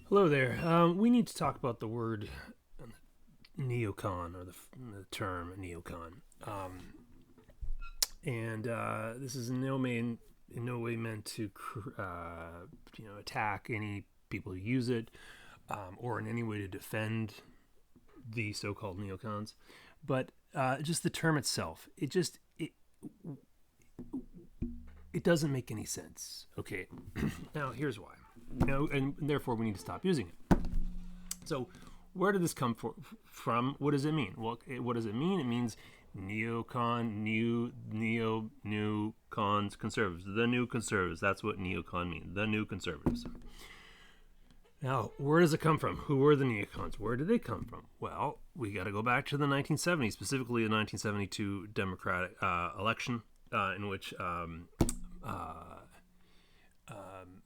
Hello there. We need to talk about the word neocon or the term neocon. And this is in no way meant to attack any people who use it or in any way to defend the so-called neocons, but just the term itself. It doesn't make any sense. Okay, now here's why. And therefore we need to stop using it. So, where did this come from? What does it mean? Well, what does it mean? It means neocon, new cons, conservatives. The new conservatives. That's what neocon means. The new conservatives. Now, where does it come from? Who were the neocons? Where did they come from? Well, we got to go back to the 1970s, specifically the 1972 Democratic election, in which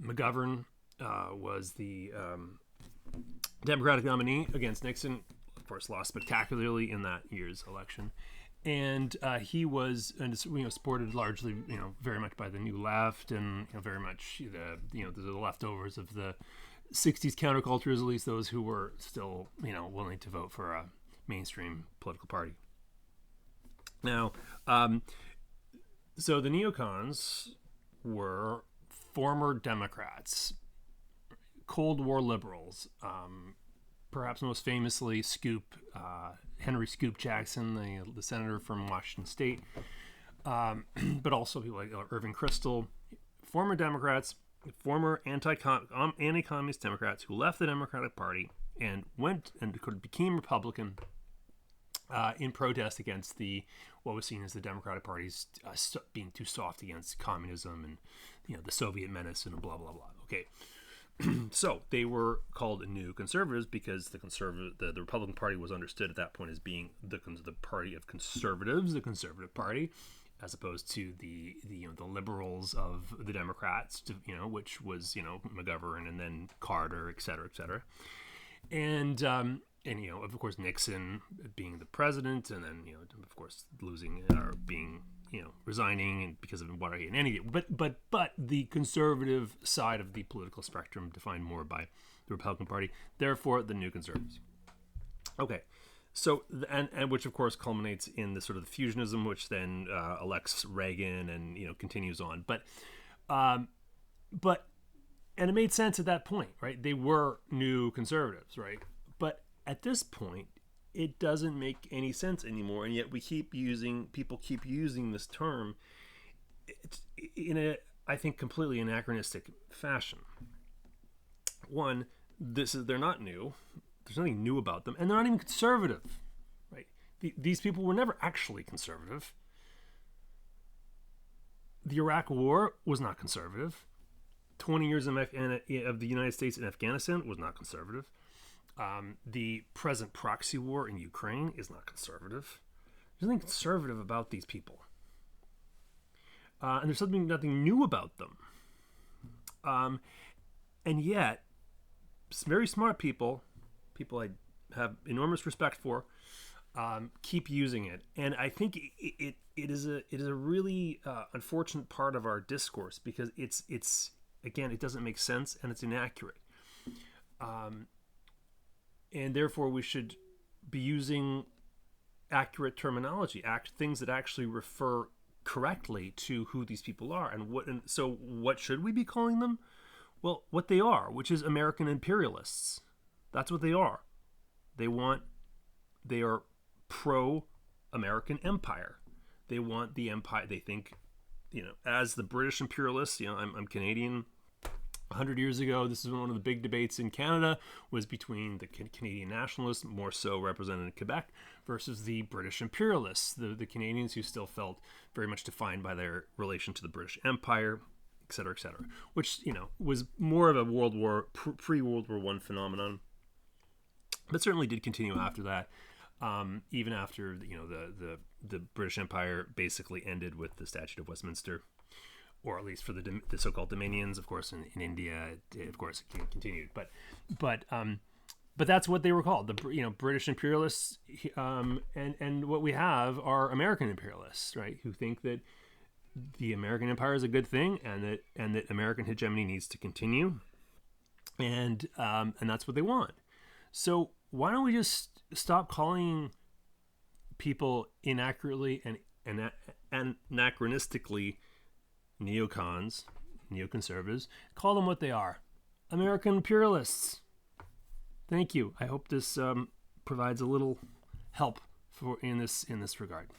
McGovern was the Democratic nominee against Nixon. Of course, lost spectacularly in that year's election, and he was, supported largely, very much by the New Left, and very much the leftovers of the '60s countercultures, at least those who were still, willing to vote for a mainstream political party. Now, so the neocons were former Democrats, Cold War liberals, perhaps most famously Henry Scoop Jackson, the senator from Washington State, but also people like Irving Kristol, former Democrats, former anti-communist Democrats who left the Democratic Party and went and became Republican in protest against what was seen as the Democratic Party's being too soft against communism and the Soviet menace and blah blah blah. Okay. So they were called new conservatives because the Republican Party was understood at that point as being the party of conservatives, the conservative party, as opposed to the liberals of the Democrats, which was McGovern and then Carter, et cetera, et cetera, and of course Nixon being the president, and then of course losing or being resigning and because of Watergate and anything. But the conservative side of the political spectrum defined more by the Republican Party, therefore the new conservatives. Okay, so and which of course culminates in the sort of the fusionism, which then elects Reagan and continues on. But and it made sense at that point, right? They were new conservatives, right? But at this point, it doesn't make any sense anymore, and yet people keep using this term in a, I think, completely anachronistic fashion. One, they're not new. There's nothing new about them, and they're not even conservative, right? These people were never actually conservative. The Iraq War was not conservative. 20 years of the United States in Afghanistan was not conservative. The present proxy war in Ukraine is not conservative. There's nothing conservative about these people. And there's nothing new about them. And yet, very smart people I have enormous respect for, keep using it. And I think it is a really unfortunate part of our discourse because it's again, it doesn't make sense and it's inaccurate. And therefore we should be using accurate terminology, things that actually refer correctly to who these people are. And so what should we be calling them? Well, what they are, which is American imperialists. That's what they are. They are pro-American empire. They want the empire. They think, as the British imperialists, I'm Canadian. 100 years ago, this is one of the big debates in Canada, was between the Canadian nationalists, more so represented in Quebec, versus the British imperialists, the Canadians who still felt very much defined by their relation to the British Empire, et cetera, which, was more of a pre-World War I phenomenon, but certainly did continue after that, even after, the British Empire basically ended with the Statute of Westminster, or at least for the so-called dominions. Of course, in India, of course, it continued. But that's what they were called, the British imperialists, and what we have are American imperialists, right? Who think that the American empire is a good thing, and that American hegemony needs to continue, and that's what they want. So why don't we just stop calling people inaccurately and anachronistically neocons, neoconservatives? Call them what they are: American imperialists. Thank you. I hope this provides a little help in this regard.